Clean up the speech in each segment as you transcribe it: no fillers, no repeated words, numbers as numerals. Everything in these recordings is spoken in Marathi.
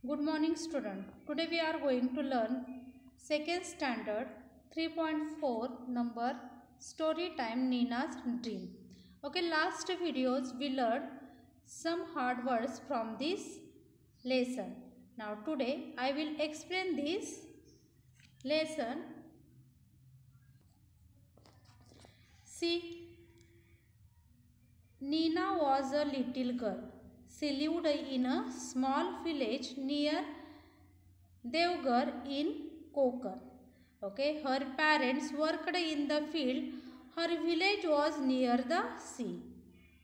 Good morning student. Today we are going to learn second standard 3.4 number story time Nina's dream. Okay, last videos we learned some hard words from this lesson. Now today I will explain this lesson. See, Nina was a little girl. She lived in a small village near Devgarh in Konkan. Okay, her parents worked in the field. Her village was near the sea.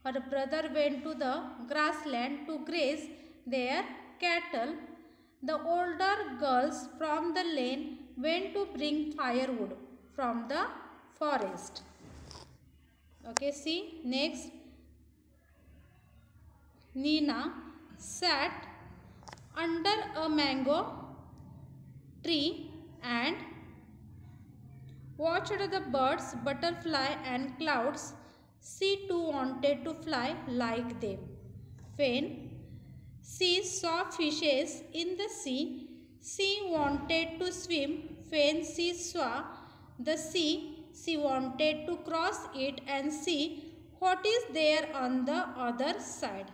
Her brother went to the grassland to graze their cattle. The older girls from the lane went to bring firewood from the forest. Okay, see next. Nina sat under a mango tree and watched the birds, butterfly and clouds. She too wanted to fly like them. When she saw fishes in the sea, she wanted to swim. When she saw the sea, she wanted to cross it and see what is there on the other side.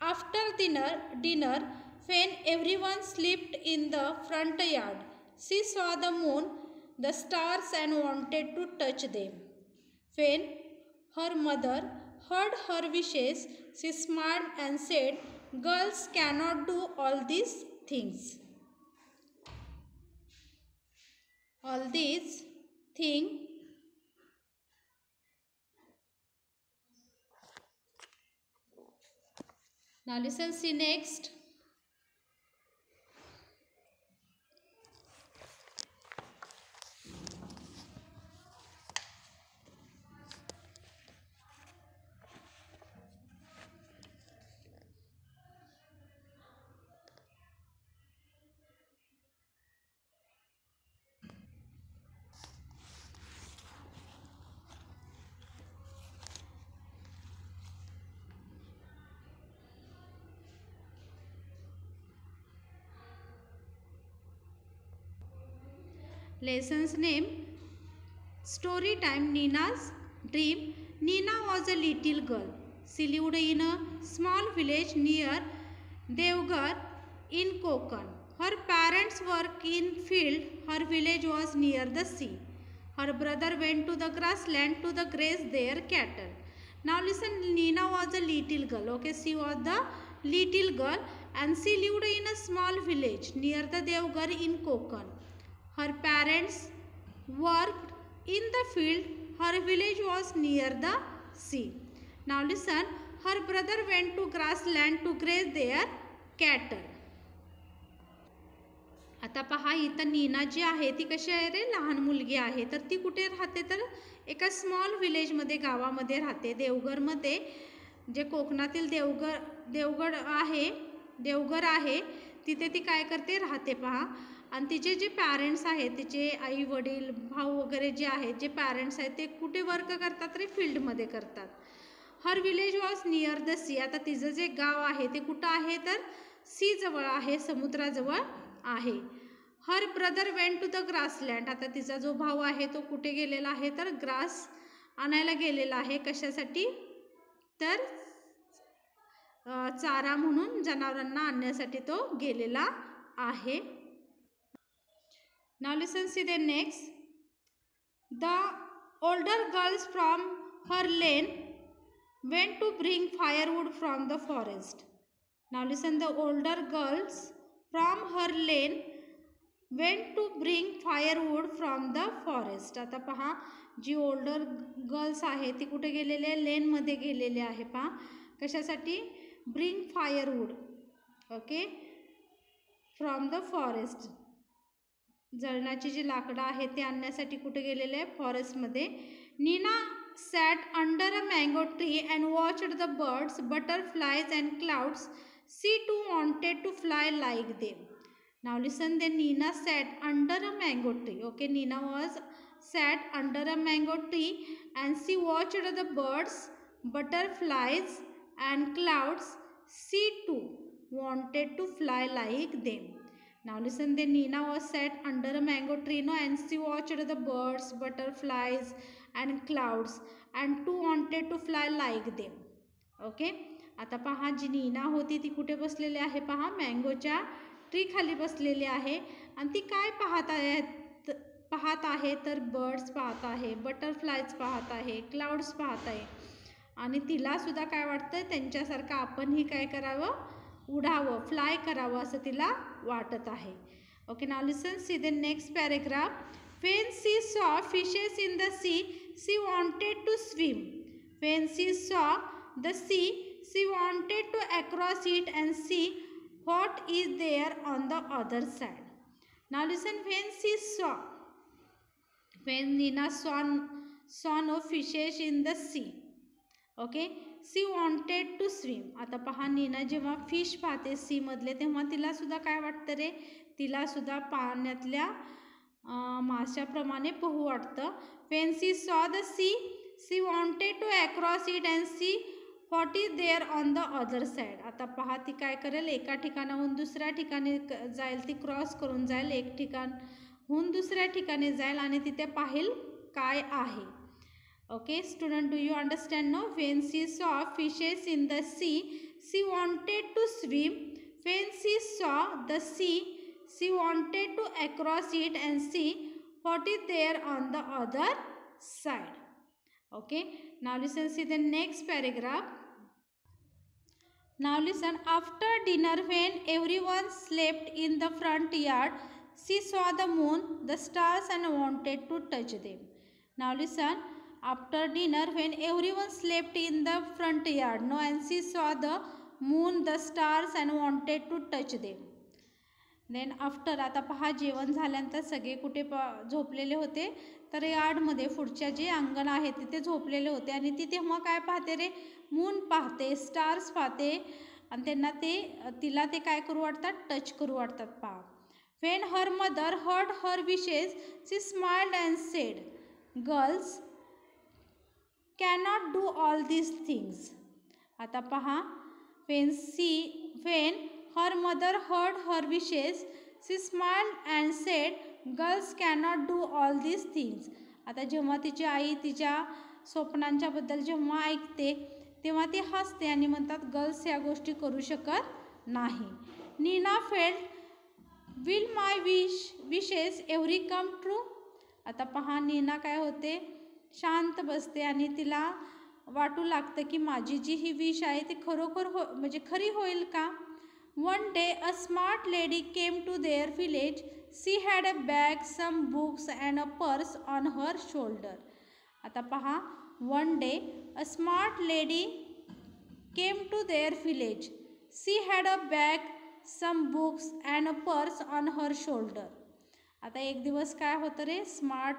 After dinner, when everyone slept in the front yard, she saw the moon, the stars and wanted to touch them. When her mother heard her wishes, she smiled and said, "Girls cannot do all these things." All these things. Now listen, see next. Lesson's name, story time Nina's dream. Nina was a little girl. She lived in a small village near Devgarh in Konkan. Her parents worked in field. Her village was near the sea. Her brother went to the grassland to graze their cattle. Now listen, Nina was a little girl. Okay, she was the little girl and she lived in a small village near the Devgarh in Konkan. Her parents worked in the field. Her village was near the sea. Now listen, her brother went to grassland to graze their cattle. आता पहा, इथं नीना जी आहे ती कशी आहे रे, लहान मुलगी आहे. तर ती कुठे राहते, तर एका स्मॉल विलेजमध्ये, गावामध्ये राहते, देवघरमध्ये. जे कोकणातील देवघर आहे तिथे ती काय करते, राहते पहा. आणि तिचे जे पॅरेंट्स आहेत, तिचे आई वडील भाऊ वगैरे जे आहेत, जे पॅरेंट्स आहेत ते कुठे वर्क करतात रे, फील्डमध्ये करतात. Her village was near the sea. आता तिचं जे गाव आहे ते कुठं आहे, तर सी जवळ आहे, समुद्राजवळ आहे. Her brother went to the grassland. आता तिचा जो भाऊ आहे तो कुठे गेलेला आहे, तर ग्रास आणायला गेलेला आहे. कशासाठी, तर चारा म्हणून जनावरांना आणण्यासाठी तो गेलेला आहे. Now listen, see the next. The older girls from her lane went to bring firewood from the forest. Now listen, the older girls from her lane went to bring firewood from the forest. आता पहा, जी ओल्डर गर्ल्स आहे ती कुठे गेलेले, लेन मध्ये गेलेले आहे. पहा कशासाठी, bring firewood. Okay, from the forest. जळणाची जी लाकडं आहे ते आणण्यासाठी कुठे गेलेले आहे, फॉरेस्टमध्ये. Nina sat under a mango tree and watched the birds, butterflies and clouds. She too wanted to fly like them. Now listen, the Nina sat under a mango tree. Okay, Nina was sat under a mango tree and she watched the birds, butterflies and clouds. She too wanted to fly like them. Now listen, then Nina was sat under a mango tree, no, and she watched the birds, butterflies and clouds and too wanted to fly like them. Okay, आता पहा जी नीना होती ती कुठे बसलेली आहे, पहा मँगोच्या ट्री खाली बसलेली आहे आणि ती काय पाहत आहे तर बर्ड्स पाहत आहे, बटरफ्लायज पाहत आहे, क्लाउड्स पाहत आहे आणि तिला सुद्धा काय वाटतं त्यांच्यासारखं आपणही काय करावं, उडावं, फ्लाय करावं असं तिला वाटत आहे. Okay, now listen, see the next paragraph. When she saw fishes in the sea, she wanted to swim. When she saw the sea, she wanted to across it and see what is there on the other side. Now listen, when Nina saw no fishes in the sea, okay, she wanted to swim. आता पहा, नीना जेव्हा फिश पाहते सी मधले तेव्हा तिला सुद्धा काय वाटतं रे, तिला सुद्धा पाण्यातल्या माशाप्रमाणे पोहू वाटतं. When she saw the sea, she wanted to across it and see what is there on the other side. आता पहा, ती काय करेल, एका ठिकाणाहून दुसऱ्या ठिकाणी जाईल, ती क्रॉस करून जाईल, एक ठिकाणहून दुसऱ्या ठिकाणी जाईल आणि तिथे पाहिल काय आहे. Okay student, do you understand no? When she saw fishes in the sea, she wanted to swim. When she saw the sea, she wanted to across it and see what is there on the other side. Okay, now listen, see the next paragraph. Now listen, after dinner when everyone slept in the front yard, she saw the moon, the stars and wanted to touch them. Now listen, after dinner when everyone slept in the front yard, no, and she saw the moon, the stars and wanted to touch them. Then after, आता पहा, जेवण झाल्यानंतर सगळे कुठे झोपलेले होते तर यार्डमध्ये पुढच्या जे अंगण आहे तिथे झोपलेले होते आणि ती तेव्हा काय पाहते रे, मून पाहते, स्टार्स पाहते आणि त्यांना तिला ते काय करू वाटतात, टच करू वाटतात. पहा, when her mother heard her wishes, she smiled and said, girls cannot do all these things. आता पहा, when her mother heard her wishes, she smiled and said, girls cannot do all these things. आता जेव्हा तिची आई तिच्या स्वप्नांच्या बद्दल जेव्हा ऐकते तेव्हा ती हसते आणि म्हणतात गर्ल्स या गोष्टी करू शकत नाही. Nina felt, will my wishes every come true. आता पहा, नीना काय होते, शांत बसते आणि तिला वाटू लागतं की माझी जी ही विश आहे ती खरोखर म्हणजे खरी होईल का. One day a smart lady came to their village. She had a bag, some books and a purse on her shoulder. आता पहा, one day a smart lady came to their village. She had a bag, some books and a purse on her shoulder. आता एक दिवस काय होतं रे, स्मार्ट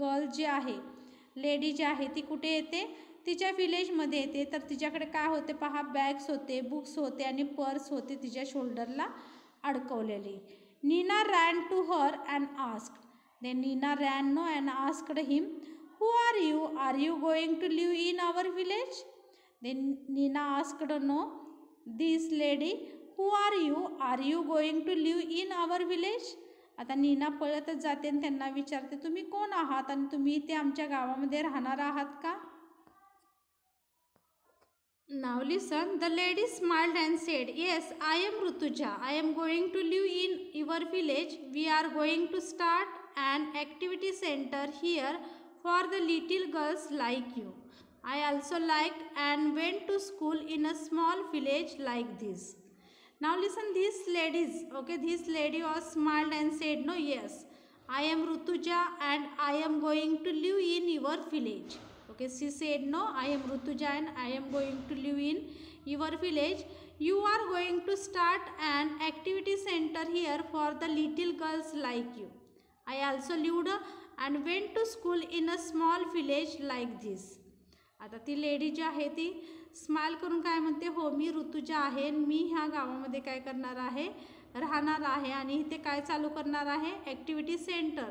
गर्ल जी आहे, लेडी जी आहे ती कुठे येते, तिच्या विलेजमध्ये येते. तर तिच्याकडे काय होते पहा, बॅग्स होते, बुक्स होते आणि पर्स होते तिच्या शोल्डरला अडकवलेली. Nina ran to her and asked. Then Nina ran no and asked him, who are you? Are you going to live in our village? Then Nina asked no this lady, who are you? Are you going to live in our village? आता नीना पळतच जाते आणि त्यांना विचारते, तुम्ही कोण आहात आणि तुम्ही इथे आमच्या गावामध्ये राहणार आहात का? Now listen, the lady smiled and said, yes, I am Rutuja. I am going to live in your village. We are going to start an activity center here for the little girls like you. I also like and went to school in a small village like this. Now listen, this lady was smiled and said, no, yes, I am Rutuja and I am going to live in your village. Okay, she said, no, I am Rutuja and I am going to live in your village. You are going to start an activity center here for the little girls like you. I also lived and went to school in a small village like this. आता ती लेडी जी आहे ती स्माइल करून काय म्हणते, हो मी ऋतुजा आहे, मी ह्या गावामध्ये काय करणार आहे, राहणार आहे आणि इथे काय चालू करणार आहे, ॲक्टिव्हिटी सेंटर.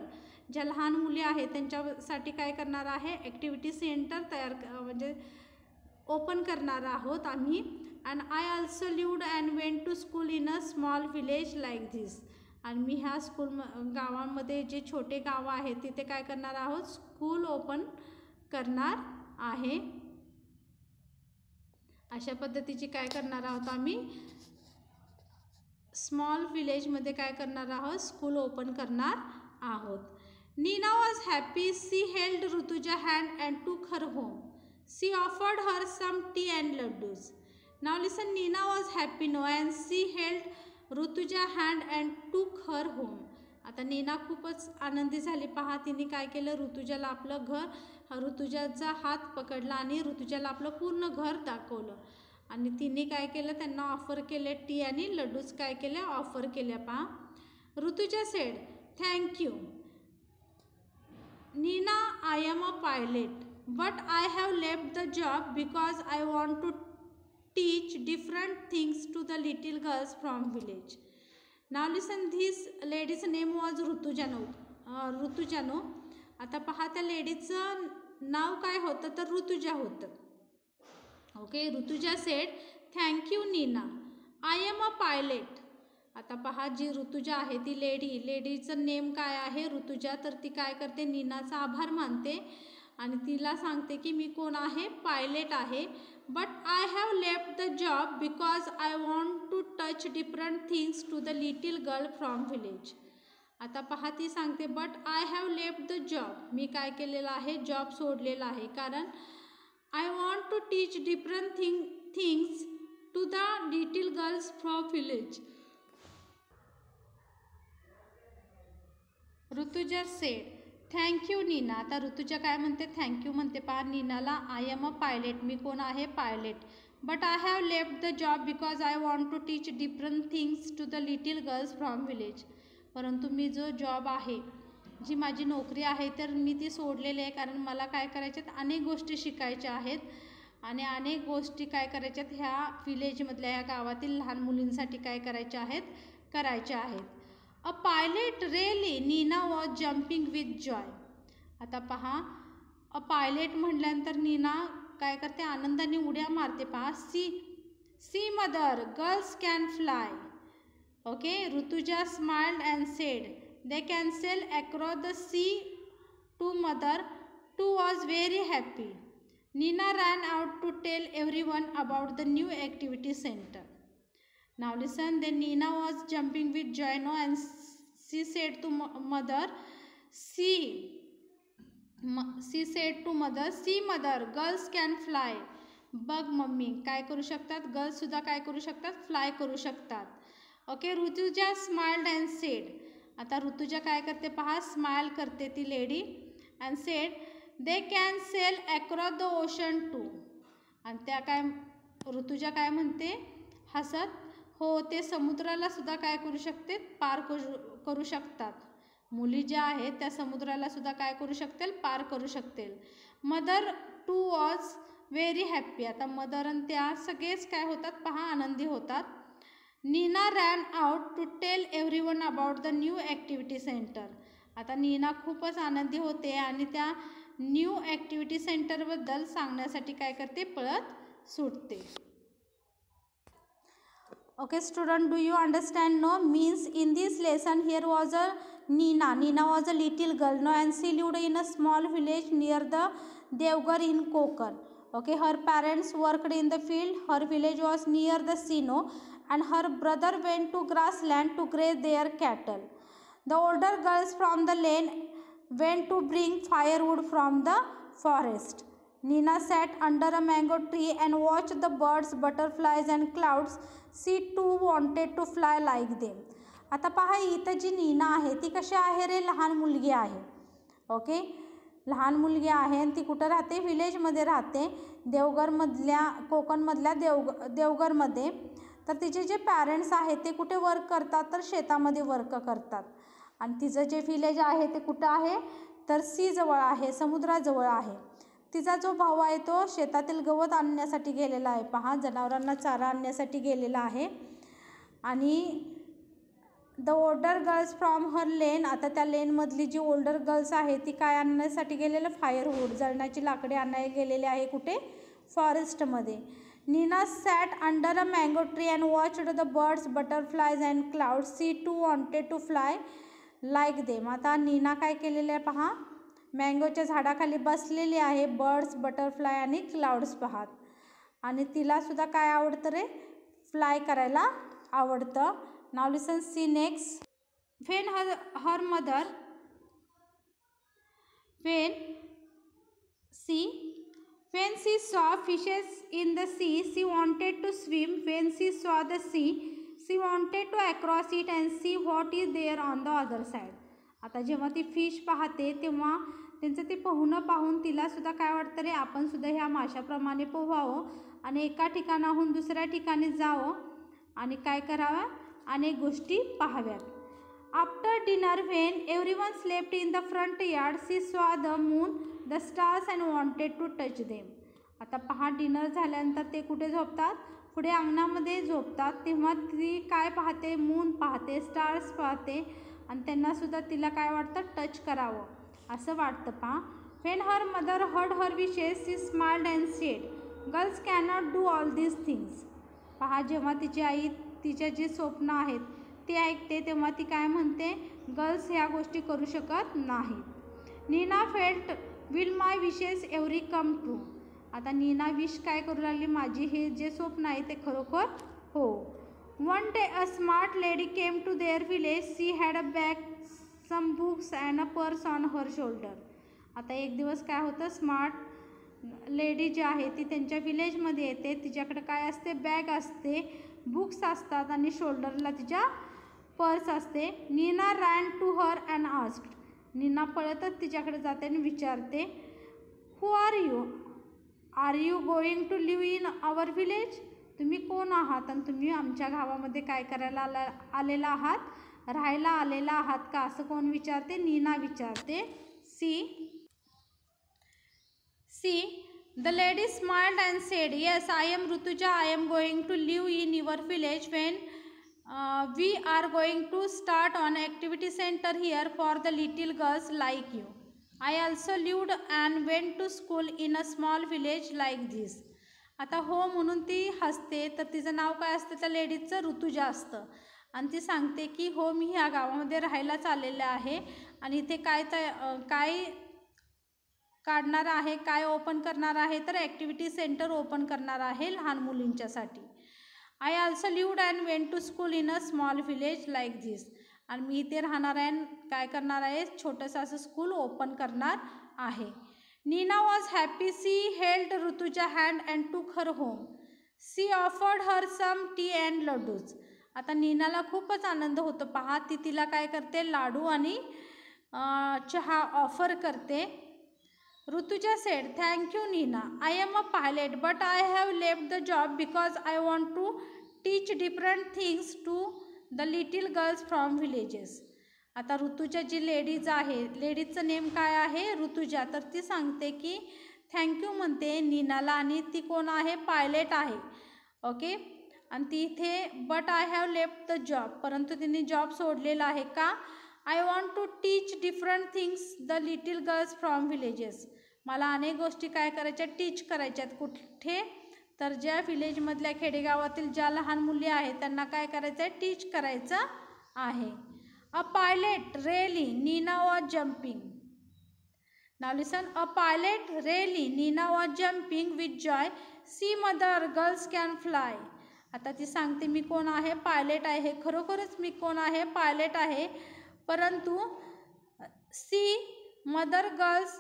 ज्या लहान मुली आहेत त्यांच्यासाठी काय करणार आहे, ॲक्टिव्हिटी सेंटर म्हणजे ओपन करणार आहोत आम्ही. and I also lived and went to school in a small village like this. आणि मी ह्या गावामध्ये जे छोटे गाव आहे तिथे काय करणार आहोत, स्कूल ओपन करणार आहे. अशा पद्धतीची काय करणार आहोत आम्ही, स्मॉल विलेजमध्ये काय करणार आहोत, स्कूल ओपन करणार आहोत. Nina was happy. She held Rutuja hand and took her home. She offered her some tea and laddoos. Now listen, Nina was happy no and she held Rutuja hand and took her home. आता नीना खूपच आनंदी झाली. पहा, तिने काय केलं, ऋतुजाला आपलं घर, ऋतुजाचा हात पकडला आणि ऋतुजाला आपलं पूर्ण घर दाखवलं. आणि तिने काय केलं, त्यांना ऑफर केले टी आणि लड्डूज काय केले, ऑफर केल्या. पहा, Rutuja said thank you Nina, I am a pilot but I have left the job because I want to teach different things to the little girls from village. Now listen, this lady's name was ऋतुजानो. आता पहा, त्या लेडीचं नाव काय होतं, तर ऋतुजा होतं. Okay, Rutuja said thank you Nina, I am a pilot. आता पहा, जी ऋतुजा आहे ती लेडीचं नेम काय आहे, ऋतुजा. तर ती काय करते, नीनाचा आभार मानते आणि तिला सांगते की मी कोण आहे, पायलट आहे. But I have left the job because I want to touch different things to the little girl from village. आता पहा, ती सांगते but I have left the job, मी काय केलेलं आहे, जॉब सोडलेला आहे, कारण I want to teach different things to the little girls from village. Rutuja said thank you Nina. आता ऋतुजा काय म्हणते, थँक्यू म्हणते. पहा, नीनाला आय एम अ पायलट, मी कोण आहे, pilot. But I have left the job because I want to teach different things to the little girls from village. परंतु मी जो जॉब आहे, जी माझी नोकरी आहे, तर मी ती सोडलेली आहे, कारण मला काय करायच्यात, अनेक गोष्टी शिकायच्या आहेत आणि अनेक गोष्टी काय करायच्यात, ह्या विलेजमधल्या, ह्या गावातील लहान मुलींसाठी काय करायच्या आहेत. A pilot really, Nina was jumping with joy. आता पहा, अ पायलट म्हटल्यानंतर नीना काय करते, आनंदाने उड्या मारते. पहा, see mother, girls can fly. Okay, Rutuja smiled and said they can sail across the sea to mother too was very happy. Nina ran out to tell everyone about the new activity center. Now listen, then Nina was jumping with joy no, and she said to mother, see mother, girls can fly. बघ मम्मी, काय करू शकतात, गर्ल्स सुद्धा काय करू शकतात, फ्लाय करू शकतात. Okay, Rutuja smiled and said. आता ऋतुजा काय करते, पहा, स्माइल करते ती lady. And said they can sail across the ocean too. आणि त्या काय, ऋतुजा काय म्हणते हसत, हो, ते समुद्राला सुद्धा काय करू शकते, पार करू शकतात. मुली ज्या आहेत त्या समुद्राला सुद्धा काय करू शकतील, पार करू शकतील. Mother too was very happy. आता मदर आणि त्या सगळेच काय होतात, पहा, आनंदी होतात. Nina ran out to tell everyone about the new activity centre. आता नीना खूपच आनंदी होते आणि त्या न्यू ॲक्टिव्हिटी सेंटरबद्दल सांगण्यासाठी काय करते, पळत सुटते. Okay student, do you understand no? Means in this lesson here was a Nina was a little girl, no, and she lived in a small village near the Devgar in Kokar. Okay, her parents worked in the field. Her village was near the sea, no, and her brother went to grassland to graze their cattle. The older girls from the lane went to bring firewood from the forest. Nina sat under a mango tree and watched the birds, butterflies and clouds. She too wanted to fly like them. आता पहा, इथं जी नीना आहे ती कशी आहे रे, लहान मुलगी आहे. ओके, लहान मुलगी आहे आणि ती कुठं राहते, विलेजमध्ये राहते, कोकणमधल्या देवगरमध्ये. तर तिचे जे पॅरेंट्स आहेत ते कुठे वर्क करतात, तर शेतामध्ये वर्क करतात. आणि तिचं जे विलेज आहे ते कुठं आहे, तर सीजवळ आहे, समुद्राजवळ आहे. तिचा जो भाऊ आहे तो शेतातील गवत आणण्यासाठी गेलेला आहे. पहा, जनावरांना चारा आणण्यासाठी गेलेला आहे. आणि the older girls from her lane, आता त्या लेनमधली जी ओल्डर गर्ल्स आहे ती काय आणण्यासाठी गेलेलं, फायरवूड, जळणाची लाकडे आणायला गेलेले आहे. कुठे, फॉरेस्टमध्ये. Nina sat under a mango tree and watched the birds, butterflies and clouds. She too wanted to fly like them. आता नीना काय केलेलं आहे पहा, मँगोच्या झाडाखाली बसलेली आहे, बर्ड्स, बटरफ्लाय आणि क्लाउड्स पाहात. आणि तिला सुद्धा काय आवडतं रे, फ्लाय करायला आवडतं. Now listen she next. When she saw fishes in the sea, she wanted to swim. When she saw the sea, she wanted to across it and see what is there on the other side. आता जेव्हा ती फिश पाहते तेव्हा त्यांचं ते पाहून तिला सुद्धा काय वाटतं रे, आपण सुद्धा ह्या माशाप्रमाणे पोहावं आणि एका ठिकाणाहून दुसऱ्या ठिकाणी जावं आणि काय करावं, अनेक गोष्टी पाहाव्यात. After dinner, when everyone slept in the front yard, she saw the moon, the stars and wanted to touch them. आता पहा, डिनर झाल्यानंतर ते कुठे झोपतात, पुढे अंगणामध्ये झोपतात. तेव्हा ती काय पाहते, मून पाहते, स्टार्स पाहते आणि त्यांना सुद्धा तिला काय वाटतं, टच करावं असं वाटतं पहा. When her mother heard her wishes, she smiled and said, "Girls cannot do all these things." पहा, जेव्हा तिची आई तिच्या जे स्वप्न आहेत ते ऐकते तेव्हा ती काय म्हणते, गर्ल्स ह्या गोष्टी करू शकत नाहीत. Nina felt, will my wishes every come true. आता नीना विश काय करू लागली, माझी हे जे स्वप्न आहे ते खरोखर हो. One day a smart lady came to their village. She had a bag, some books and a purse on her shoulder. आता एक दिवस काय होतं, स्मार्ट लेडी जी आहे ती त्यांच्या विलेजमध्ये येते. तिच्याकडे काय असते, बॅग असते, बुक्स असतात आणि शोल्डरला तिच्या पर्स असते. Nina ran to her and asked. Nina पळतच तिच्याकडे जाते आणि विचारते, who are you? Are you going to live in our village? तुम्ही कोण आहात आणि तुम्ही आमच्या गावामध्ये काय करायला आलेला आहात, राहायला आलेला आहात का, असं कोण विचारते, नीना विचारते. She the lady smiled and said, yes I am Rutuja, I am going to live in your village when we are going to start an activity center here for the little girls like you. I also lived and went to school in a small village like this. आता हो म्हणून ती हसते, तर तिचं नाव काय असतं त्या लेडीजचं, ऋतुजा असतं. आणि ती सांगते की हो, मी ह्या गावामध्ये राहायला चाललेलं आहे आणि इथे काय काढणार आहे, काय ओपन करणार आहे, तर ॲक्टिव्हिटी सेंटर ओपन करणार आहे लहान मुलींच्यासाठी. I also lived and went to school in a small village like this. आणि मी इथे राहणार आहे, काय करणार आहे, छोटंसं असं स्कूल ओपन करणार आहे. Nina was happy. She held Rutuja hand and took her home. She offered her some tea and laddoos. आता नीनाला खूपच आनंद होतो पहा. ती तिला काय करते, लाडू आणि चहा ऑफर करते. Rutuja said, "Thank you, Nina. I am a pilot, but I have left the job because I want to teach different things to the little girls from villages." आता ऋतुजा जी लेडीज आहे, लेडीजचं नेम काय आहे, ऋतुजा, तर ती सांगते की थँक्यू म्हणते नीनाला आणि ती कोण आहे, पायलट आहे. ओके. आणि ती इथे but I have left the job, परंतु तिने जॉब सोडलेला आहे का, I want to teach different things the little girls from villages. मला अनेक गोष्टी काय करायच्या, टीच करायच्यात. कुठे, तर ज्या विलेजमधल्या खेडेगावातील ज्या लहान मुली आहेत त्यांना काय करायचं आहे, टीच करायचं आहे. A pilot really, Nina was jumping. Now listen. A pilot really, Nina was jumping with joy. See mother, girls can fly. आता ती सांगते मी कोण आहे, पायलट आहे. खरोखरच मी कोण आहे, पायलट आहे. परंतु see mother girls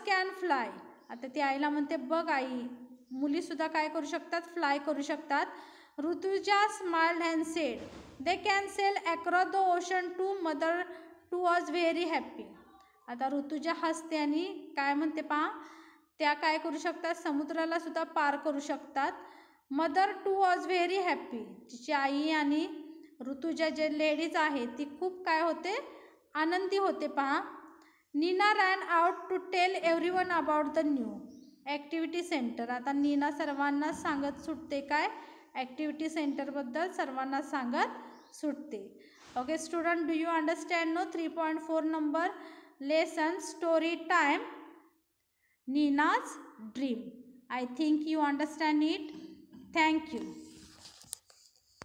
can fly. आता ती आईला म्हणते, बघ आई, मुलीसुद्धा काय करू शकतात, फ्लाय करू शकतात. Rutuja smiled and said, they can sail across the ocean too. Mother too was very happy. आता ऋतुजा हसते आणि काय म्हणते पहा, त्या काय करू शकतात, समुद्राला सुद्धा पार करू शकतात. Mother too was very happy. तिची आई आणि ऋतुजा जे लेडीज आहे ती खूप काय होते, आनंदी होते पहा. Nina ran out to tell everyone about the new activity centre. आता नीना सर्वांना सांगत सुटते काय, ॲक्टिव्हिटी सेंटरबद्दल सर्वांना सांगत सुटते. Okay student, do you understand no 3.4 number lesson story time. Nina's dream. I think you understand it. Thank you.